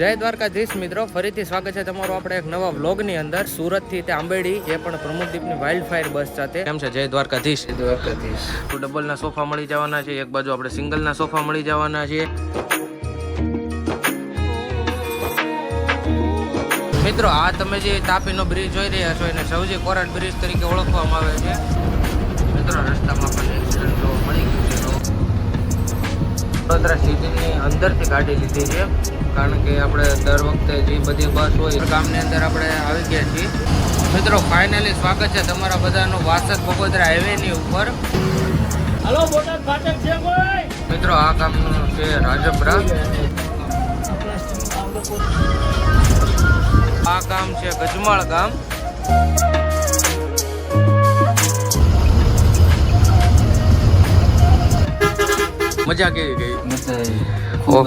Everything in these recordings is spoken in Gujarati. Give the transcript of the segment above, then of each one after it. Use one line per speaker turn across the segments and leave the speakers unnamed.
જય દ્વારકાધીશ મિત્રો, ફરીથી સ્વાગત છે તમારું આપણે એક નવા વ્લોગની અંદર. સુરતથી તે આંબેડી, એ પણ પ્રમુખદીપની વાઇલ્ડ ફાયર બસ સાથે. કેમ છે? જય દ્વારકાધીશ.
જય દ્વારકાધીશ.
તો ડબલના સોફા મળી જવાના છે, એક બાજુ આપણે સિંગલના સોફા મળી જવાના છે. મિત્રો, આ તમે જે તાપીનો બ્રિજ જોઈ રહ્યા છો એને સૌજી કોરાટ બ્રિજ તરીકે ઓળખવામાં આવે છે. મિત્રો, રસ્તામાં પણ એક્સિડન્ટ જોવા મળી ગયું છે. વડોદરા સિટીની અંદરથી ગાડી લીધી છે, કારણ કે આપણે દર વખતે જે બધી બસ હોય ગામની અંદર આપણે આવી ગયા છીએ. મિત્રો, ફાઇનલી સ્વાગત છે તમારા બધાનું વાસદ બગોદરા હાઈવેની ઉપર.
હાલો, બોટાદ ફાટક છે કોઈ?
મિત્રો, આ ગામનું છે રાજપરા. આ ગામ છે ગજમાળ ગામ. મજા કેવી ગઈ?
ખૂબ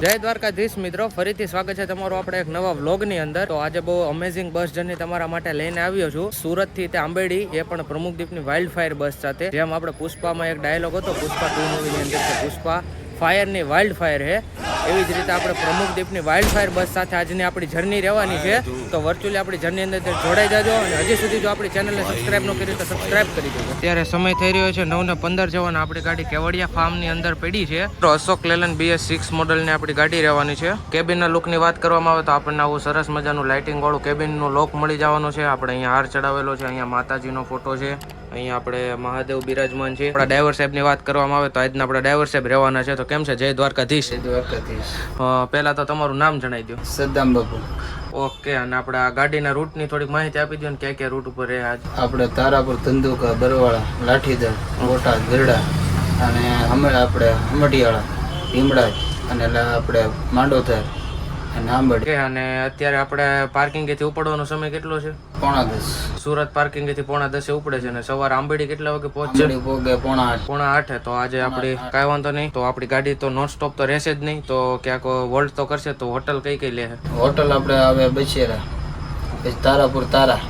જય દ્વારકાધીશ મિત્રો, ફરીથી સ્વાગત છે તમારું આપણે એક નવા વ્લોગની અંદર. તો આજે બહુ અમેઝિંગ બસ જર્ની તમારા માટે લઈને આવ્યો છું. સુરતથી તે આંબેડી, એ પણ પ્રમુખદીપની વાઇલ્ડ ફાયર બસ સાથે. જેમ આપણે પુષ્પામાં એક ડાયલોગ હતો, પુષ્પા 2 મૂવીની અંદર કે પુષ્પા ફાયરની વાઇલ્ડ ફાયર છે, એવી જ રીતે આપણે પ્રમુખદીપની વાઇલ્ડ ફાયર બસ સાથે આજની આપણી જર્ની રહેવાની છે. તો વર્ચ્યુઅલી આપણી જર્ની અંદર જોડાઈ જાજો, અને હજી સુધી જો આપણી ચેનલને સબસ્ક્રાઇબ ન કરી તો સબસ્ક્રાઇબ કરી દેજો. અત્યારે સમય થઈ રહ્યો છે 9:15 જવાનો. આપણી ગાડી કેવડિયા ફાર્મની અંદર પડી છે. તો અશોક લેલન BS6 મોડલની આપણી ગાડી રહેવાની છે. કેબિનના લુકની વાત કરવામાં આવે તો આપણને આવું સરસ મજાનું લાઇટિંગ વાળું કેબિનનું લોક મળી જવાનું છે. આપણે અહીંયા હાર ચડાવેલો છે, અહીંયા માતાજીનો ફોટો છે, અહીંયા આપણે મહાદેવ બિરાજમાન છે. આપણા ડ્રાઈવર સાહેબની વાત કરવામાં આવે તો આજના આપણા ડ્રાઈવર સાહેબ રહેવાના છે. તો કેમ છે? જય દ્વારકાધીશ.
જય દ્વારકાધીશ.
પહેલા તો તમારું નામ જણાવી દો.
સદ્દામ બાપુ.
ઓકે, અને આપણે આ ગાડીના રૂટની થોડીક માહિતી આપી દો ને, ક્યાં ક્યાં રૂટ ઉપર રહે આજ?
આપણે તારાપુર, ધંધુકા, બરવાળા, લાઠીદર, બોટાદ, ગરડા, અને આપણે હમડિયાળા, ભીમડા, અને આપણે માંડોતર અને આંબડી.
અને અત્યારે આપણે પાર્કિંગથી ઉપડવાનો સમય કેટલો છે?
9:30.
સુરત પાર્કિંગથી 9:30 ઉપડે છે, અને સવારે આંબેડી કેટલા વાગે પહોંચશે?
પોગે 7:30.
7:30. તો આજે આપણી કાંઈ વાંધો નહીં. તો આપણી ગાડી તો નોન સ્ટોપ તો રહેશે જ નહીં, તો ક્યાંક વોલ્ટ તો કરશે. તો હોટલ કઈ કઈ લે?
હોટલ આપણે આવે બચેરા, પછી તારાપુર તારા.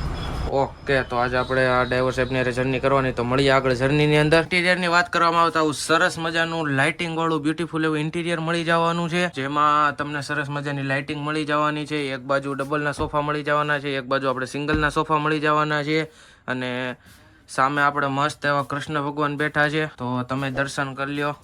ઓકે, તો આજે આપણે આ ડ્રાઈવર સાહેબની જર્ની કરવાની. તો મળીએ આગળ જર્નીની અંદર. ઇન્ટિરિયરની વાત કરવામાં આવે તો આવું સરસ મજાનું લાઇટિંગ વાળું બ્યુટીફુલ એવું ઇન્ટિરિયર મળી જવાનું છે, જેમાં તમને સરસ મજાની લાઇટિંગ મળી જવાની છે. એક બાજુ ડબલના સોફા મળી જવાના છે, એક બાજુ આપણે સિંગલના સોફા મળી જવાના છે, અને સામે આપણે મસ્ત એવા કૃષ્ણ ભગવાન બેઠા છે. તો તમે દર્શન કરી લ્યો.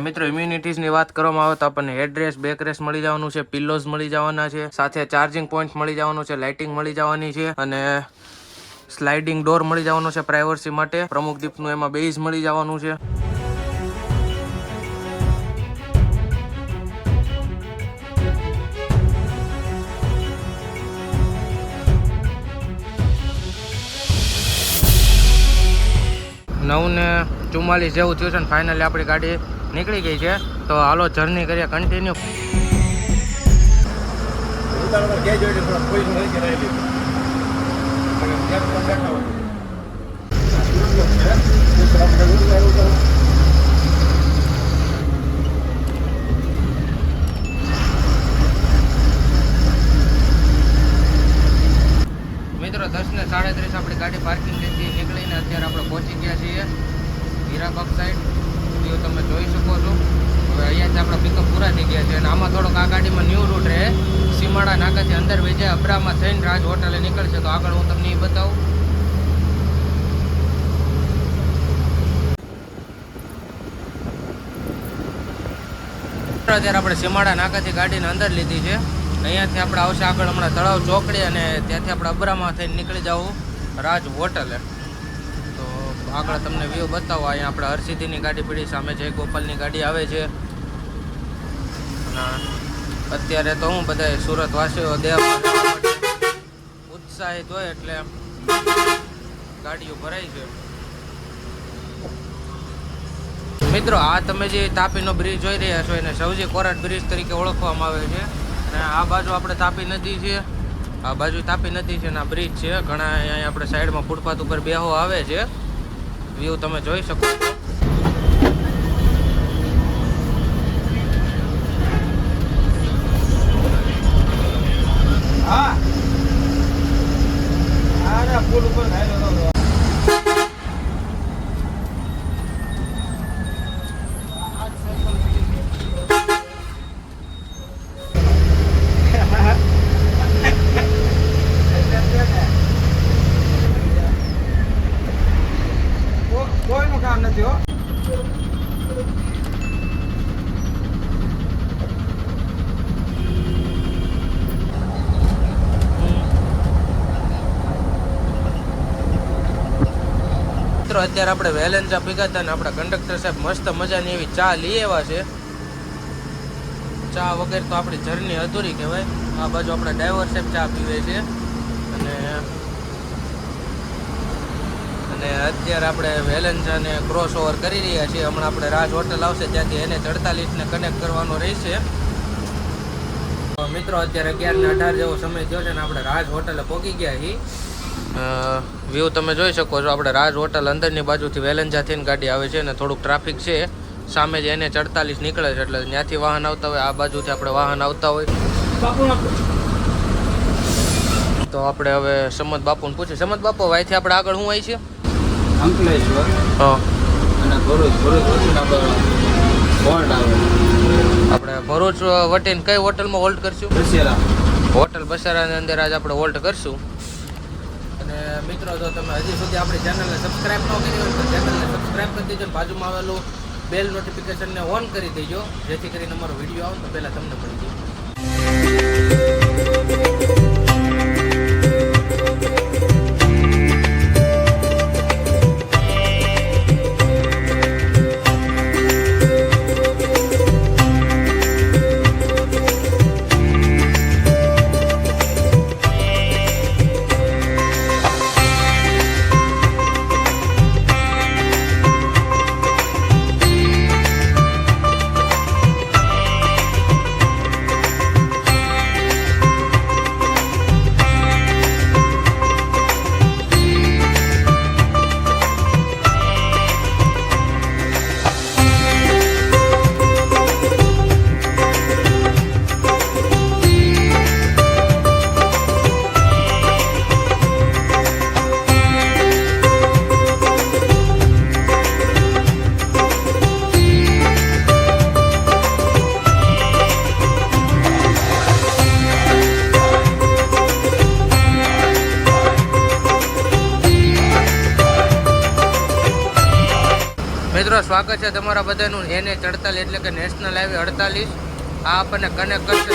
મિત્રો, ઇમ્યુનિટીઝની વાત કરવામાં આવે તો આપણને હેડરેસ, બેકરેસ મળી જવાનું છે, પિલ્લોઝ મળી જવાના છે, સાથે ચાર્જિંગ પોઈન્ટ મળી જવાનું છે, લાઇટિંગ મળી જવાની છે, અને સ્લાઇડિંગ ડોર મળી જવાનો છે પ્રાઇવસી માટે. પ્રમુખદીપનું એમાં બેઝ મળી જવાનું છે. ને 44 જેવું થયું છે, ને ફાઇનલી આપણી ગાડી નીકળી ગઈ છે. તો હાલો જર્ની કરીએ કન્ટિન્યુ. મિત્રો, 10:37 આપણી ગાડી પાર્કિંગથી નીકળીને અત્યારે આપણે પહોંચી ગયા છીએ હીરાબાગ સાઈડ. વ્યૂ તમે જોઈ શકો છો. હવે અહીંયાથી આપણા પિકઅપ પૂરા થઈ ગયા છે, અને આમાં થોડોક આ ગાડીમાં ન્યૂ રૂટ રહે. સીમાડા નાકાથી અંદર વેજે અબ્રામાં થઈને રાજ હોટલે નીકળશે. તો આગળ હું તમને એ બતાવું. અત્યારે આપણે સીમાડા નાકાથી ગાડીને અંદર લીધી છે. અહીંયાથી આપણે આવશે આગળ હમણાં તળાવ ચોકડી, અને ત્યાંથી આપણે અબ્રામાં થઈને નીકળી જવું રાજ હોટલે. તો આગળ તમને વ્યૂ બતાવો. અહીંયા આપણે હરસિદ્ધિની ગાડી પડી, સામે જય ગોપાલની ગાડી આવે છે. અત્યારે તો હું બધા સુરત વાસીઓ દેવા ઉત્સાહિત હોય એટલે ગાડીઓ ભરાય છે. મિત્રો આ તમે જે તાપીનો બ્રિજ જોઈ રહ્યા છો એને સૌજી કોરાટ બ્રિજ તરીકે ઓળખવામાં આવે છે. અને આ બાજુ આપણે તાપી નદી છે, આ બાજુ તાપી નદી છે અને આ બ્રિજ છે. ઘણા અહીંયા આપણે સાઈડમાં ફૂટપાથ ઉપર બેહો આવે છે. વ્યૂ તમે જોઈ શકો છો.
હા આરા પુલ ઉપર ખાયલો તો કોઈનું કામ નથી હો.
અત્યારે આપણે વેલેન્જા ભેગા હતા ને આપણા કંડક્ટર સાહેબ મસ્ત મજાની એવી ચા લઈ આવ્યા છે. ચા વગર તો આપણી જર્ની અધૂરી કહેવાય. આ બાજુ આપણા ડ્રાઈવર સાહેબ ચા પીવે છે અને અત્યારે આપણે વેલેન્જાને ક્રોસ ઓવર કરી રહ્યા છીએ. હમણાં આપણે રાજ હોટલ આવશે ત્યાંથી એને 48 કનેક્ટ કરવાનો રહેશે. મિત્રો અત્યારે 11:18 જેવો સમય થયો છે ને આપણે રાજ હોટલે પહોંચી ગયા છીએ. વ્યૂ તમે જોઈ શકો છો. આપણે રાજ હોટલ અંદરની બાજુથી વેલેન્જા થઈને ગાડી આવે છે અને થોડુંક ટ્રાફિક છે. સામે જ એને 48 નીકળે છે એટલે ત્યાંથી વાહન આવતા હોય, આ બાજુથી આપણે વાહન આવતા હોય. તો આપણે હવે સમદ બાપુને પૂછીએ. સમદ બાપુ અહીંથી આપણે આગળ શું આવી છે?
અંકલેશ્વર
હા
અને ભરૂચ વચ્ચે હોલ્ટ આવે.
આપણે ભરૂચ વટીને કઈ હોટલમાં હોલ્ટ કરશું?
બસેરા
હોટલ બસેરાની અંદર આજે આપણે હોલ્ટ કરશું. અને મિત્રો જો તમે હજી સુધી આપણી ચેનલને સબસ્ક્રાઇબ ન કરી હોય તો ચેનલને સબસ્ક્રાઇબ કરી દેજો અને બાજુમાં આવેલું બેલ નોટિફિકેશનને ઓન કરી દેજો જેથી કરીને અમારો વિડીયો આવે તો પહેલાં તમને મળી જાય. મિત્રો સ્વાગત છે તમારા બધાનું NH48 એટલે કે નેશનલ હાઈવે 48. આ આપણને કનેક્ટ કરશે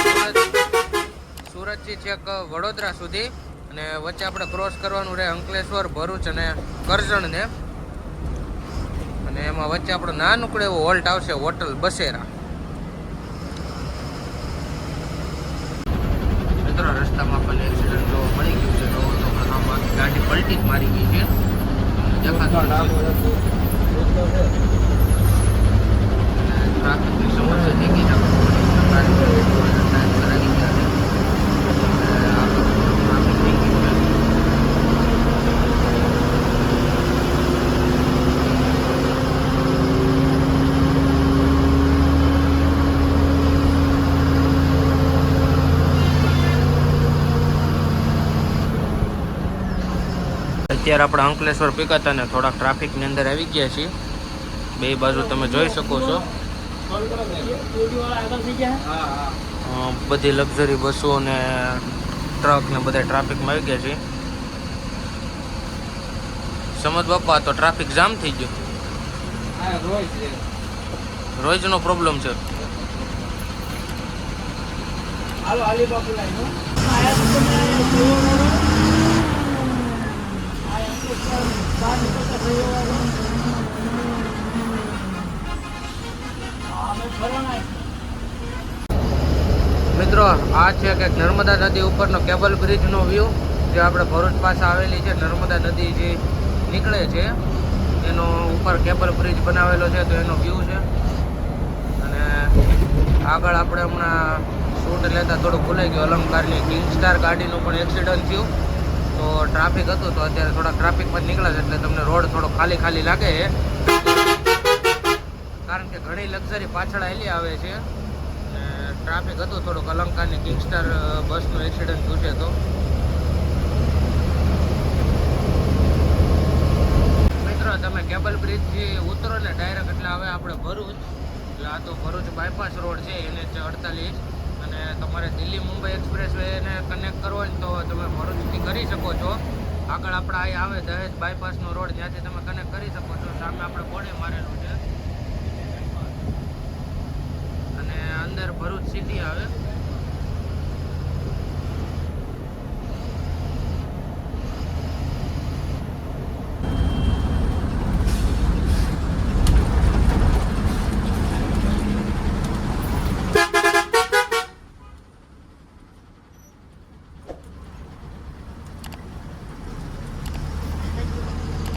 સુરતથી છેક વડોદરા સુધી અને વચ્ચે આપણે ક્રોસ કરવાનું રહે અંકલેશ્વર, ભરૂચ અને કરજણને. અને એમાં વચ્ચે આપણો નાનકડો એવો હોલ્ટ આવશે હોટલ બસેરા. મિત્રો રસ્તામાં આપણને એક્સિડન્ટ જોવા મળી ગયું છે. તો આમાં ગાડી પલટી જ મારી ગઈ છે. ટ્રાફિકની સમસ્યા દેખી જ અત્યારે આપણે અંકલેશ્વર પીકાતા ને થોડાક ટ્રાફિકની અંદર આવી ગયા છીએ. બે બાજુ તમે જોઈ શકો છો બધી લક્ઝરી બસો ને ટ્રક ને બધા ટ્રાફિકમાં આવી ગયા છે. સમજ બાપા તો ટ્રાફિક જામ થઈ ગયો. રોજનો પ્રોબ્લેમ છે. મિત્રો આ છે કે નર્મદા નદી ઉપરનો કેબલ બ્રિજનો વ્યૂ જે આપણે ભરૂચ પાસે આવેલી છે. નર્મદા નદી જે નીકળે છે એનો ઉપર કેબલ બ્રિજ બનાવેલો છે તો એનો વ્યૂ છે. અને આગળ આપણે હમણાં શૂટ લેતા થોડું ભૂલાઈ ગયું, અલંકારની કિંગસ્ટાર ગાડીનું પણ એક્સિડન્ટ થયું. તો ટ્રાફિક હતું તો અત્યારે થોડા ટ્રાફિકમાં નીકળ્યા છે એટલે તમને રોડ થોડો ખાલી ખાલી લાગે છે, કારણ કે ઘણી લક્ઝરી પાછળ આવેલી આવે છે. ટ્રાફિક હતું થોડુંક, અલંકારની કિંગસ્ટાર બસનું એક્સિડન્ટ થયું છે. તો મિત્રો તમે કેબલ બ્રિજથી ઉતરો ને ડાયરેક્ટ એટલે હવે આપણે ભરૂચ, એટલે આ તો ભરૂચ બાયપાસ રોડ છે NH48. અને તમારે દિલ્હી મુંબઈ એક્સપ્રેસ વેને કનેક્ટ કરવો હોય તો તમે ભરૂચથી કરી શકો છો. આગળ આપણે અહીં આવે દહેજ બાયપાસનો રોડ, ત્યાંથી તમે કનેક્ટ કરી શકો છો. સામે આપણે બોર્ડે મારેલું છે અને અંદર ભરૂચ સિટી આવે.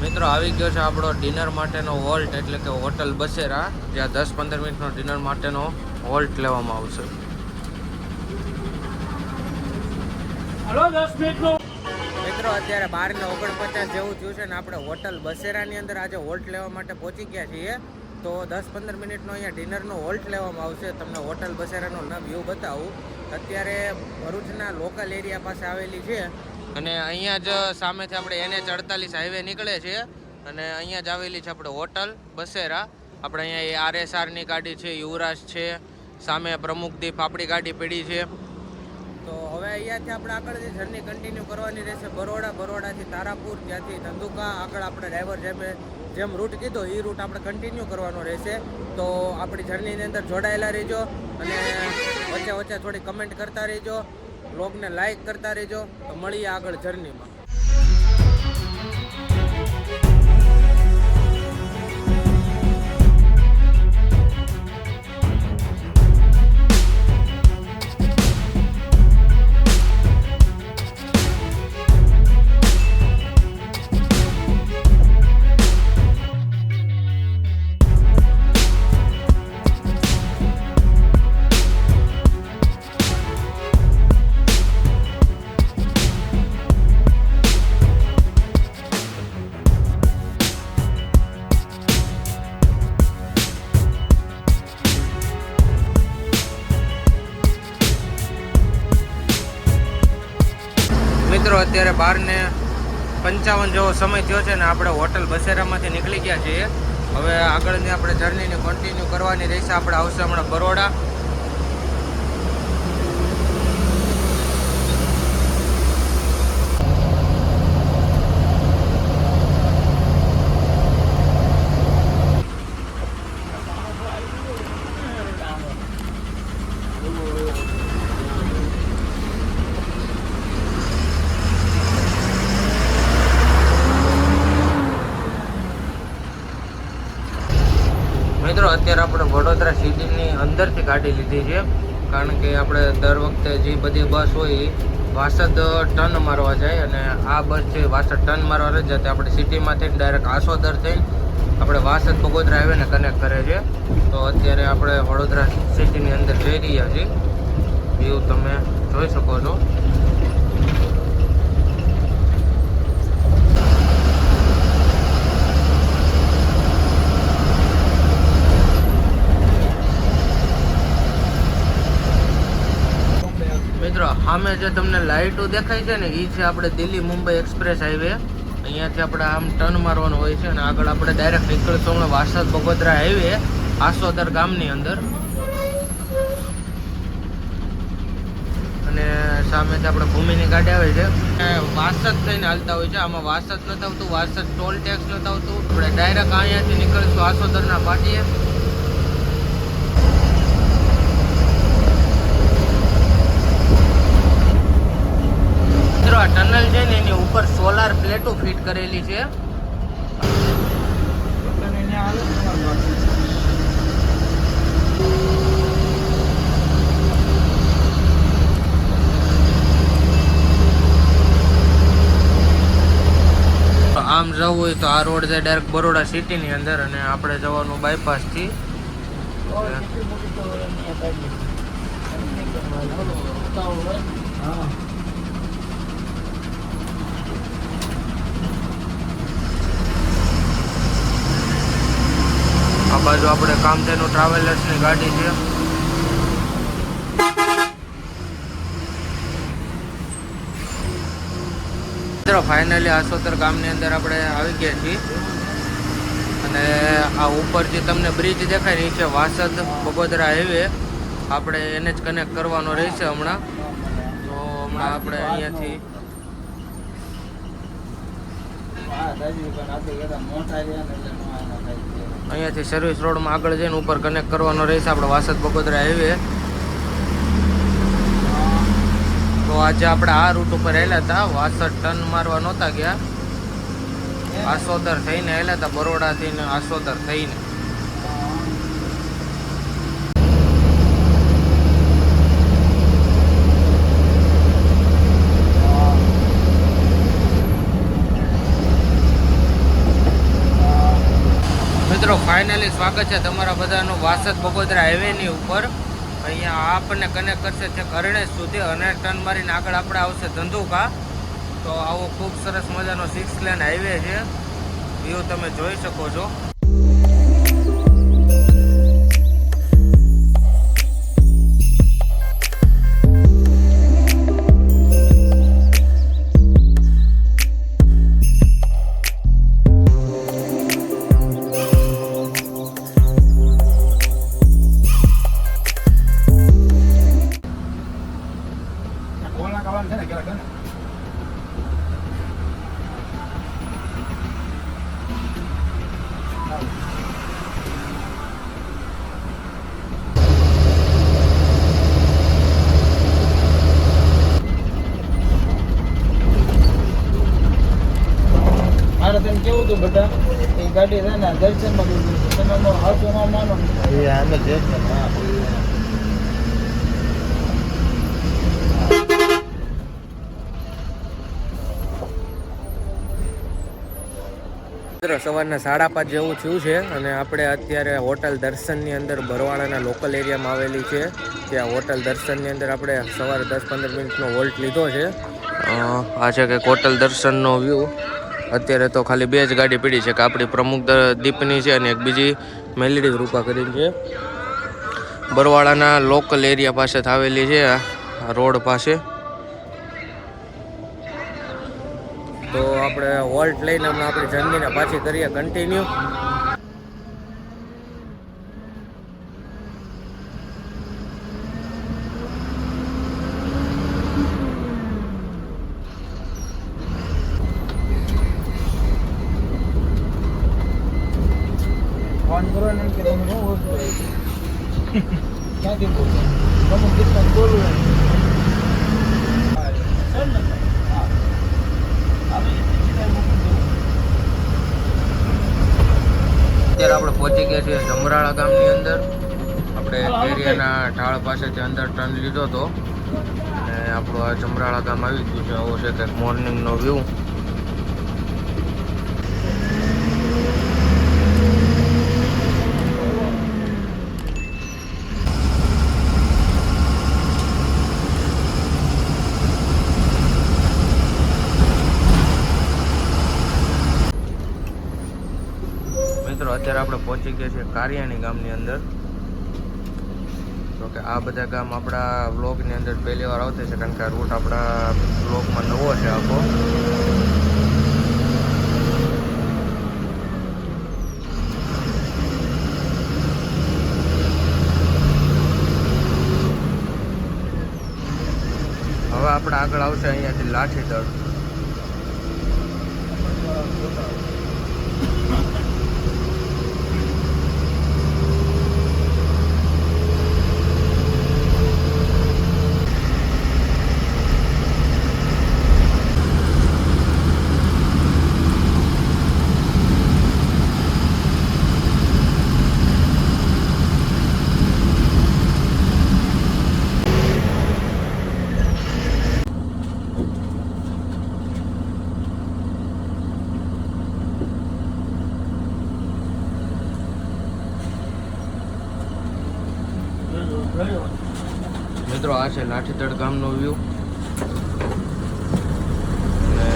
મિત્રો આવી ગયો છે આપણો ડિનર માટેનો હોલ્ટ, એટલે કે હોટલ બસેરા, જ્યાં 10-15 મિનિટનો ડિનર માટેનો હોલ્ટ લેવામાં આવશે. મિત્રો અત્યારે 12:49 જેવું થયું છે ને આપણે હોટલ બસેરાની અંદર આજે હોલ્ટ લેવા માટે પહોંચી ગયા છીએ. તો 10-15 મિનિટનો અહીંયા ડિનરનો હોલ્ટ લેવામાં આવશે. તમને હોટલ બસેરાનો વ્યૂ બતાવું. અત્યારે ભરૂચના લોકલ એરિયા પાસે આવેલી છે અને અહીંયા જ સામેથી આપણે NH48 હાઈવે નીકળે છે અને અહીંયા જ આવેલી છે આપણે હોટલ બસેરા. આપણે અહીંયા RSRની ગાડી છે, યુવરાજ છે, સામે પ્રમુખદીપ આપણી ગાડી પડી છે. તો હવે અહીંયાથી આપણે આગળ જે જર્ની કન્ટિન્યુ કરવાની રહેશે બરોડાથી તારાપુર, ત્યાંથી ધંધુકા. આગળ આપણે ડ્રાઈવર જેમ રૂટ કીધો એ રૂટ આપણે કન્ટિન્યુ કરવાનો રહેશે. તો આપણી જર્નીની અંદર જોડાયેલા રહેજો અને વચ્ચે વચ્ચે થોડી કમેન્ટ કરતા રહેજો, બ્લોગને લાઈક કરતા રહેજો. તો મળીએ આગળ જર્નીમાં. મિત્રો અત્યારે 12:55 જેવો સમય થયો છે ને આપણે હોટલ બસેરામાંથી નીકળી ગયા છીએ. હવે આગળની આપણે જર્નીને કન્ટિન્યુ કરવાની રહેશે. આપણે આવશે હમણાં બરોડા. મિત્રો અત્યારે આપણે વડોદરા સિટીની અંદરથી ગાડી લીધી છે, કારણ કે આપણે દર વખતે જે બધી બસ હોય વાસદ ટર્ન મારવા જાય અને આ બસ છે વાસદ ટર્ન મારવા નથી જતી. આપણે સિટીમાંથી ડાયરેક્ટ આસોદર થઈને આપણે વાસદ બગોદરા હાઈવેને કનેક્ટ કરે છે. તો અત્યારે આપણે વડોદરા સિટીની અંદર જઈ રહ્યા છીએ. વ્યૂ તમે જોઈ શકો છો. મિત્રો સામે જે તમને લાઇટો દેખાય છે ને એ છે આપણે દિલ્હી મુંબઈ એક્સપ્રેસ હાઈવે. અહીંયાથી આપણે આમ ટર્ન મારવાનું હોય છે અને આગળ આપણે ડાયરેક્ટ નીકળશું હમણાં વાસદ બગોદરા હાઈવે આસોદર ગામની અંદર. અને સામેથી આપણે ભૂમિની ગાડી આવે છે. વાસદ થઈને હાલતા હોય છે. આમાં વાસદ નથી આવતું, વાસદ ટોલ ટેક્સ નથી આવતું. આપણે ડાયરેક્ટ અહીંયાથી નીકળીશું આસોદરના પાટીએ. આ ટનલ છે ને એની ઉપર સોલાર પ્લેટો ફિટ કરેલી છે. આમ જો જવું હોય તો આ રોડ જાય ડાયરેક્ટ બરોડા સિટીની અંદર, અને આપણે જવાનું બાયપાસથી. આ બાજુ આપણે કામધેનુ ટ્રાવેલર્સની ગાડી છે. મિત્રો ફાઇનલી આસોતર ગામની અંદર આપણે આવી ગયા છીએ, અને આ ઉપરથી તમને બ્રિજ દેખાય, નીચે વાસદ બગોદરા હાઈવે આપણે એને જ કનેક્ટ કરવાનો રહેશે હમણાં. તો હમણાં આપણે અહીંયાથી સર્વિસ રોડમાં આગળ જઈને ઉપર કનેક્ટ કરવાનો રહેશે આપણે વાસદ બગોદરા હાઈવે. તો આજે આપણે આ રૂટ ઉપર આવેલા હતા, વાસદ ટર્ન મારવા નહોતા ગયા, આસોદર થઈને આવેલા હતા, બરોડાથી ને આસોદર થઈને. મિત્રો ફાઇનલી સ્વાગત છે તમારા બધાનું વાસદ બગોદરા હાઈવેની ઉપર. અહીંયા આપણને કનેક્ટ કરશે છે અરણેજ સુધી, અને ટર્ન મારીને આગળ આપણે આવશે ધંધુકા. તો આવો ખૂબ સરસ મજાનો 6 લેન હાઈવે છે, વ્યૂ તમે જોઈ શકો છો.
કેવું હતું બેટા, એ ગાડી છે ને દર્શનમાં લીધી, તમે આવતું ના માનો એ આને છે.
સવારના 5:30 જેવું થયું છે, અને આપણે અત્યારે હોટલ દર્શનની અંદર બરવાળાના લોકલ એરિયામાં આવેલી છે. ત્યાં હોટલ દર્શનની અંદર આપણે સવારે 10-15 મિનિટનો હોલ્ટ લીધો છે. આ છે કંઈક હોટલ દર્શનનો વ્યૂ. અત્યારે તો ખાલી 2 જ ગાડી પડી છે, કે આપણી પ્રમુખ દીપની છે અને એક બીજી મેલેડી રૂપા કરીને છે. બરવાળાના લોકલ એરિયા પાસે આવેલી છે, આ રોડ પાસે. તો આપણે હોલ્ટ લઈને હમણાં આપણી જર્નીને પાછી કરીએ કન્ટિન્યુ.
ફોન કરો ને કે તમે શું વસ્તુ ક્યાંથી બોલો, તમે કેટલા બોલવું
અત્યારે આપણે પહોંચી ગયા છીએ જમરાળા ગામની અંદર. આપણે કેરિયાના ઢાળ પાસેથી અંદર ટર્ન લીધો હતો, અને આપણું આ જમરાળા ગામ આવી ગયું છે. આવો છે કંઈક મોર્નિંગનો વ્યૂ. અત્યારે આપણે પહોંચી ગયા છીએ કારિયાણી ગામની અંદર. તો કે આ બધા ગામ આપણા વ્લોગની અંદર પહેલી વાર આવશે છે, કારણ કે આ રૂટ આપણા વ્લોગમાં નવો છે આખો. હવે આપણે આગળ આવશે અહીંયાથી લાઠીદળ. મિત્રો આ છે લાઠીદળ ગામનો વ્યૂ. અને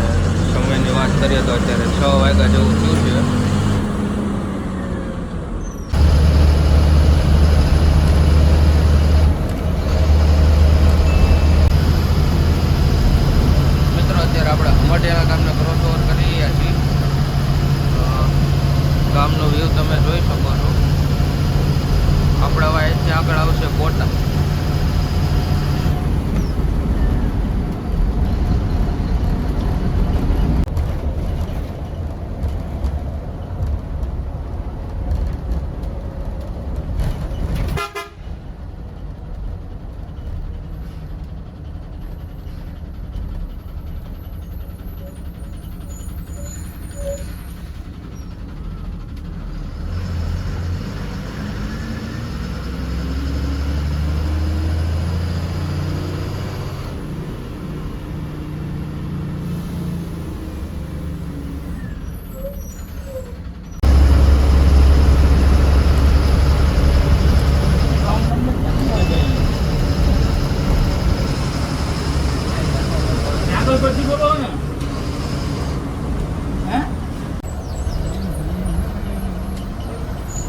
સમયની વાત કરીએ તો અત્યારે 6 વાગ્યા જેવું થયું છે. મિત્રો અત્યારે આપણે અમઢિયાળા ગામને ક્રોસ ઓવર કરી રહ્યા છીએ. ગામનો વ્યૂ તમે જોઈ શકો છો. આપણે હવે અહીંથી આગળ આવશે બોટાદ.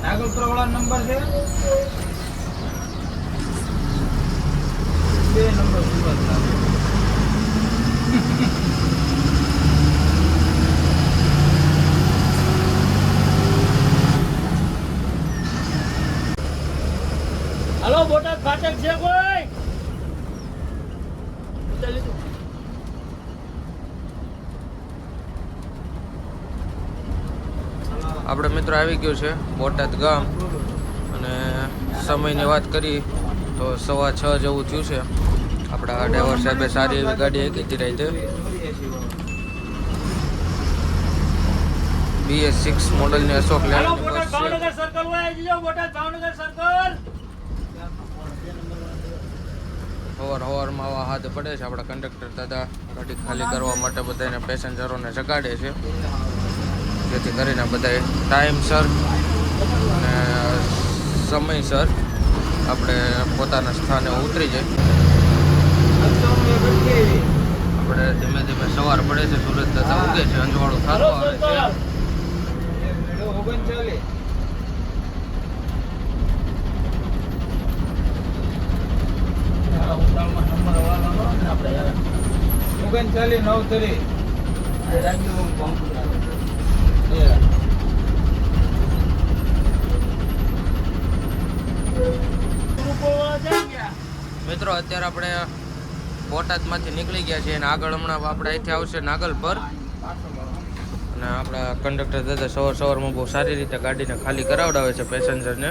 નાગલપુરા નંબર છે 2 નંબર સુરત.
હાલો બોટાદ ફાટક છે કોઈ?
આપણે મિત્રો આવી ગયું છે બોટાદ ગામ. અને સમયની વાત કરી તો 6:15 જેવું થયું છે. આપણા ડ્રાઈવર સાહેબે સારી એવી ગાડી હાંકી હતી રાતે. BS6 મોડલની અશોક
હાલો
લેન્ડની
બોટાદ
બસ છે.
ભાવનગર સર્કલ હોય આવી જાઓ. બોટાદ ભાવનગર સર્કલ.
હવારમાં આવા હાથ પડે છે. આપણા કંડક્ટર દાદા ગાડી ખાલી કરવા માટે બધાને પેસેન્જરોને જગાડે છે, જેથી કરીને બધાએ ટાઈમસર અને સમયસર આપણે પોતાના સ્થાને ઉતરી જાય. આપણે ધીમે ધીમે સવાર પડે છે, સુરત દાદા ઉગે છે, અંજવાળું
હાલો
થતું આવે છે.
સર્કલ.
39 39
મિત્રો અત્યારે આપણે બોટાદમાંથી નીકળી ગયા છીએ અને આગળ હમણાં આપણે અહીંથી આવશે નાગલપર. અને આપણા કંડક્ટર દાદા સવારમાં બહુ સારી રીતે ગાડીને ખાલી કરાવડાવે છે પેસેન્જરને.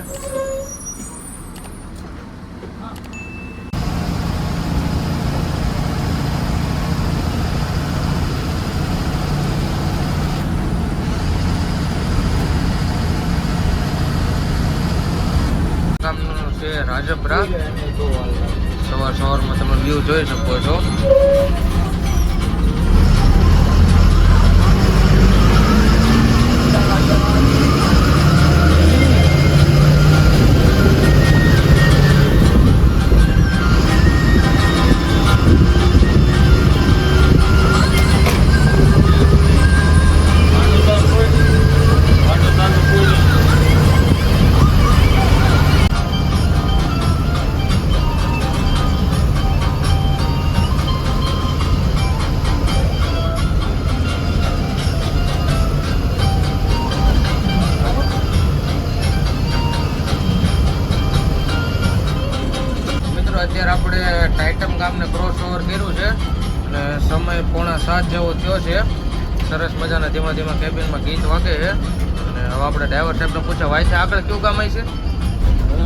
ગામનું છે રાજપરા. સવારમાં તમે વ્યૂ જોઈ શકો છો. અત્યારે આપણે ટાઇટમ ગામને ક્રોસ ઓવર કર્યું છે અને સમય 6:45 જેવો થયો છે. સરસ મજાના ધીમા ધીમા કેબિનમાં ગીત વાગે છે. અને હવે આપણે ડ્રાઈવર સાહેબને પૂછે વાયસે આગળ કયું ગામ આવી છે?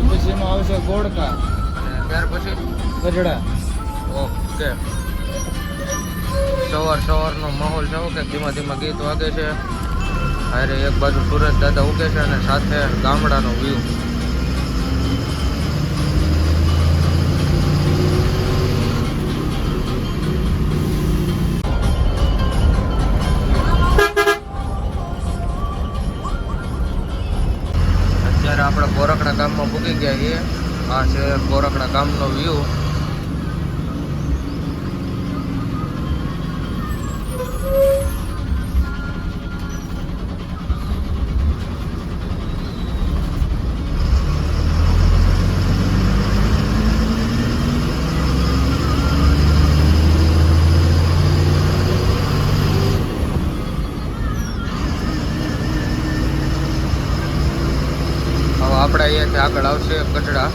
પછી એમાં આવશે ગોળકા
અને ત્યાર પછી
ગઢડા.
ઓકે. સવારનો માહોલ છે કે ધીમા ધીમા ગીત વાગે છે. અરે એક બાજુ સુરત દાદા ઉગે છે અને સાથે ગામડાનો વ્યૂ. અત્યારે આપણે બોરકડા ગામમાં પૂકી ગયા છીએ. આ છે ગોરખડા ગામનો વ્યૂ. આપણે અહીંયાથી આગળ આવશે ગઢડા.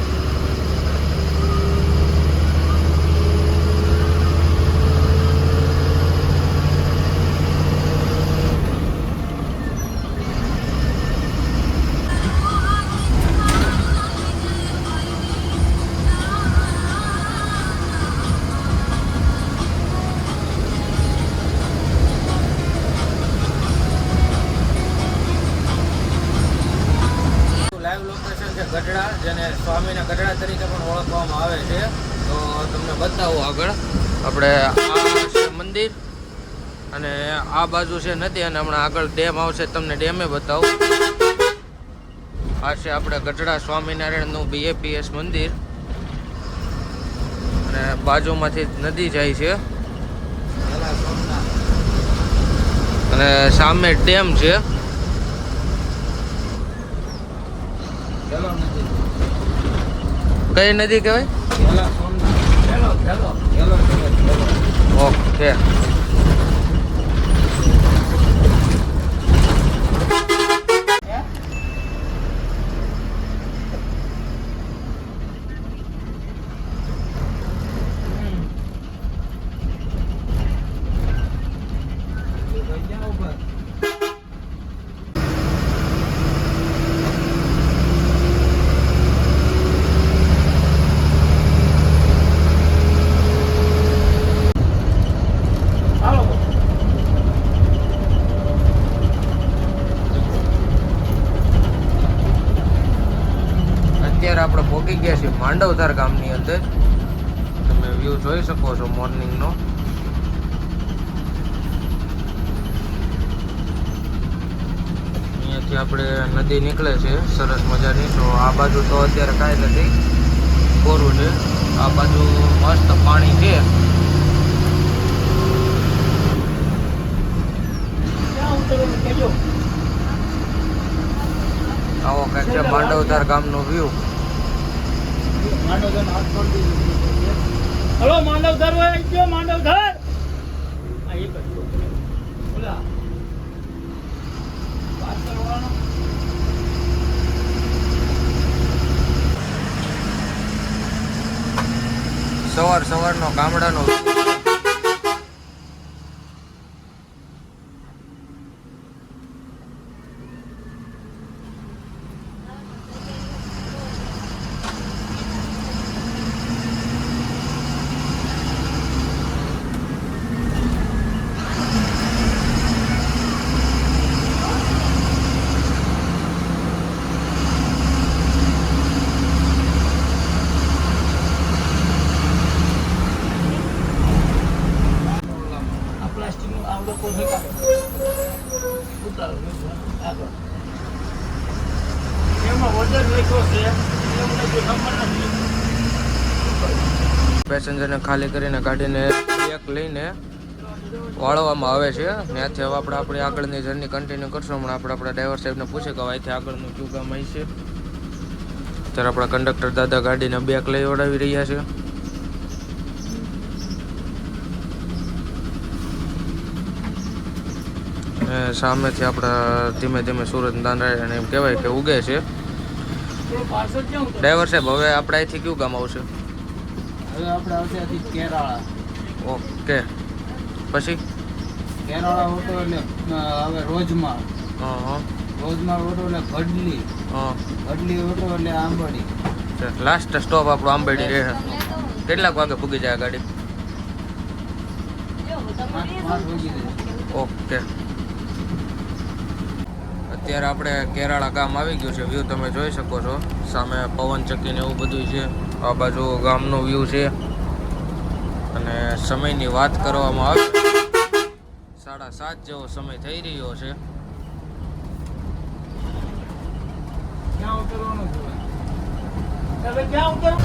લાઈવ લોકેશન છે ગઢડા, જેને સ્વામીના ગઢડા તરીકે પણ ઓળખવામાં આવે છે. તો તમને બતાવું આગળ. આપણે આ છે મંદિર અને આ બાજુ છે નદી, અને હમણાં આગળ ડેમ આવશે, તમને ડેમે બતાવું. આ છે આપણે ગઢડા સ્વામિનારાયણનું BAPS મંદિર, અને બાજુમાંથી નદી જાય છે અને સામે ડેમ છે. કઈ નદી કહેવાય? ઓકે. અત્યારે આપણે પહોંચી ગયા છીએ માંડવધાર ગામની અંદર. તમે વ્યૂ જોઈ શકો છો મોર્નિંગનો. અહીંયાથી આપણે નદી નીકળે છે સરસ મજાની. તો આ બાજુ તો અત્યારે કાંઈ નથી, કોરું છે. આ બાજુ મસ્ત પાણી છે. આવો કંઈક છે માંડવધાર ગામનો વ્યૂ.
હલો માંડવધાર આવી ગયો, માંડવધાર. આ એક જ ઓલા વાત કરવાનો.
સવારનો ગામડાનો પેસેન્જરને ખાલી કરીને ગાડીને એક લઈને વાળવામાં આવે છે. ત્યાંથી હવે આપણે આપણી આગળની જર્ની કન્ટિન્યુ કરશું. હમણાં આપણે આપણા ડ્રાઈવર સાહેબને પૂછે કે અહીંથી આગળનું કયું ગામ અહીં છે. ત્યારે આપણા કંડક્ટર દાદા ગાડીને બેક લઈ ઓડાવી રહ્યા છે. સામેથી આપણા ધીમે ધીમે સુરત નારાયણ એમ કહેવાય કે ઉગે છે. ડ્રાઈવર સાહેબ, હવે આપણે અહીંથી કયું ગામ આવશે?
હવે આપણે આવશે કેરાળા.
ઓકે. પછી
કેરાળા ઓટો એટલે હવે રોજમાં. રોજમાં ઓટો એટલે ગઢલી. ગઢલી ઓટો એટલે આંબડી.
લાસ્ટ સ્ટોપ આપણો આંબેડી રહે. કેટલાક વાગે પૂગી જાય ગાડી?
5 વાગી જાય.
ઓકે. અત્યારે આપણે કેરાળા ગામ આવી ગયું છે. વ્યૂ તમે જોઈ શકો છો. સામે પવન ચક્કી ને એવું બધું છે. આ બાજુ ગામનો વ્યૂ છે. અને સમયની વાત કરવામાં આવે 7:30 જેવો સમય થઈ રહ્યો છે.
ક્યાં ઉતરવાનું છે?
હવે ક્યાં ઉતરું?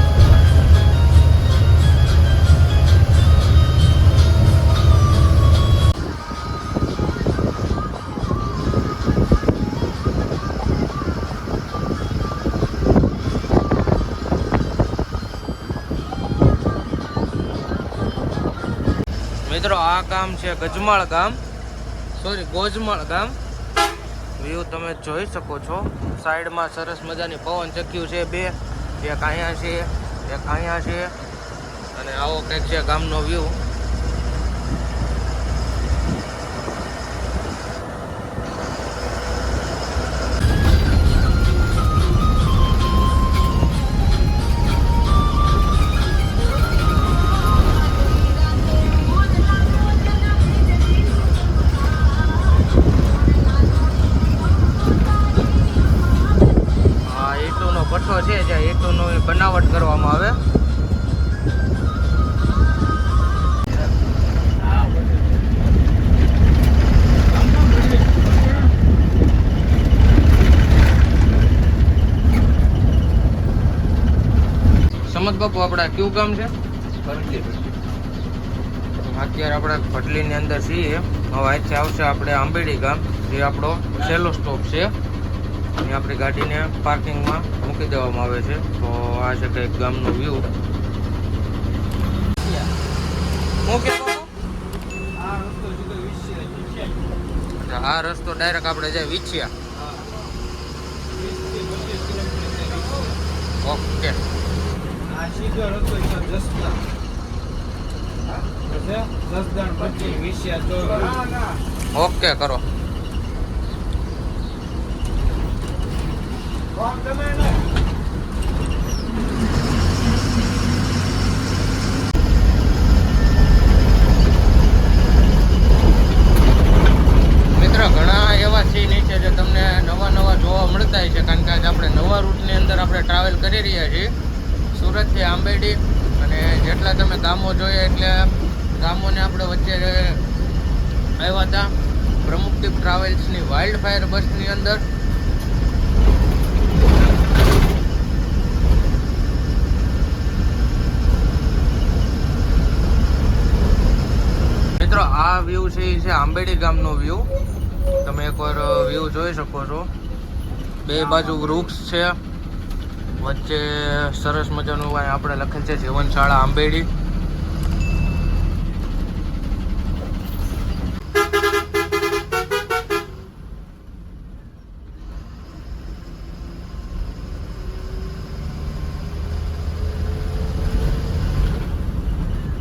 મિત્રો આ ગામ છે ગજમાળ ગામ, સોરી ગોજમાળ ગામ. વ્યૂ તમે જોઈ શકો છો. સાઈડમાં સરસ મજાની પવન ચક્યું છે બે, એક અહીંયા છે એક અહીંયા છે, અને આવો કંઈક છે ગામનો વ્યૂ. ભઠ્ઠો છે જ્યાં ઈંટોનો બનાવટ કરવામાં આવે. સમજ બાપુ આપડા કયું ગામ છે? અત્યારે આપણે ભટલીની અંદર છીએ. હવે અહીંથી આવશે આપણે આંબેડી ગામ, જે આપણો છેલ્લો સ્ટોપ છે. અહીં આપણી ગાડીને પાર્કિંગમાં મૂકી દેવામાં આવે છે. તો આ છે કંઈક ગામનો વ્યૂ. આ રસ્તો ડાયરેક્ટ આપણે જાય વિછિયા. ઓકે,
આ સીધો રસ્તો છે જસદણ. જસદણ પછી વિષયા.
ઓકે કરો. મિત્રો ઘણા એવા સીન છે જે તમને નવા નવા જોવા મળતા છે, કારણ કે આજે આપણે નવા રૂટની અંદર આપણે ટ્રાવેલ કરી રહ્યા છીએ સુરતથી આંબેડી. અને જેટલા તમે ગામો જોઈએ એટલે ગામોને આપણે વચ્ચે આવ્યા હતા પ્રમુખદીપ ટ્રાવેલ્સની વાઇલ્ડ ફાયર બસની અંદર. મિત્રો આ વ્યૂ છે એ છે આંબેડી ગામનો વ્યૂ. તમે એકવાર વ્યૂ જોઈ શકો છો. બે બાજુ વૃક્ષ છે, વચ્ચે સરસ મજાનું આપણે લખેલ છે જીવનશાળા આંબેડી.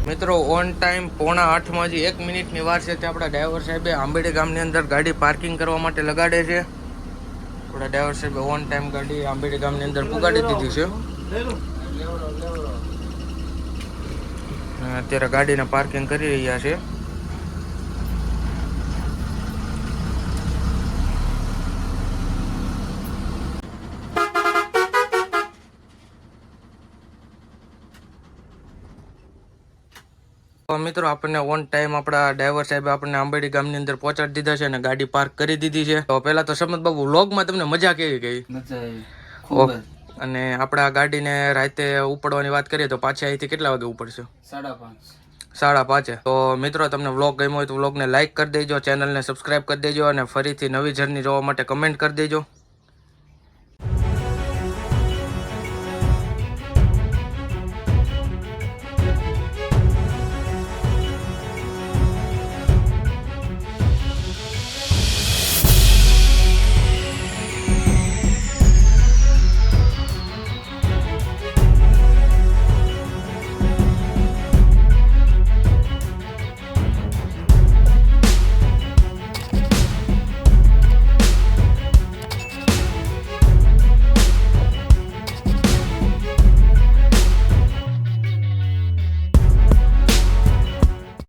મિત્રો ઓન ટાઈમ 7:45 હજી 1 મિનિટની વાર છે. તે આપણા ડ્રાઈવર સાહેબે આંબેડી ગામની અંદર ગાડી પાર્કિંગ કરવા માટે લગાડે છે. આપણા ડ્રાઈવર સાહેબે ઓન ટાઈમ ગાડી આંબેડી ગામની અંદર પુગાડી દીધી છે. અત્યારે ગાડીને પાર્કિંગ કરી રહ્યા છે. મિત્રો આપણને ઓન ટાઈમ આપણા ડ્રાઈવર સાહેબ આપણને આંબેડી ગામની અંદર પહોંચાડી દીધા છે અને ગાડી પાર્ક કરી દીધી છે. તો પહેલા તો સમજ બાબુ વ્લોગમાં તમને મજા કેવી ગઈ?
મજા આવી ખૂબ જ.
અને આપણે આ ગાડીને રાતે ઉપડવાની વાત કરીએ તો પાછી અહીંથી કેટલા વાગે ઉપડશે?
5:30.
5:30. તો મિત્રો તમને વ્લોગ ગમ્યો હોય તો વ્લોગને લાઈક કરી દેજો, ચેનલને સબસ્ક્રાઈબ કરી દેજો અને ફરીથી નવી જર્ની જોવા માટે કમેન્ટ કરી દેજો.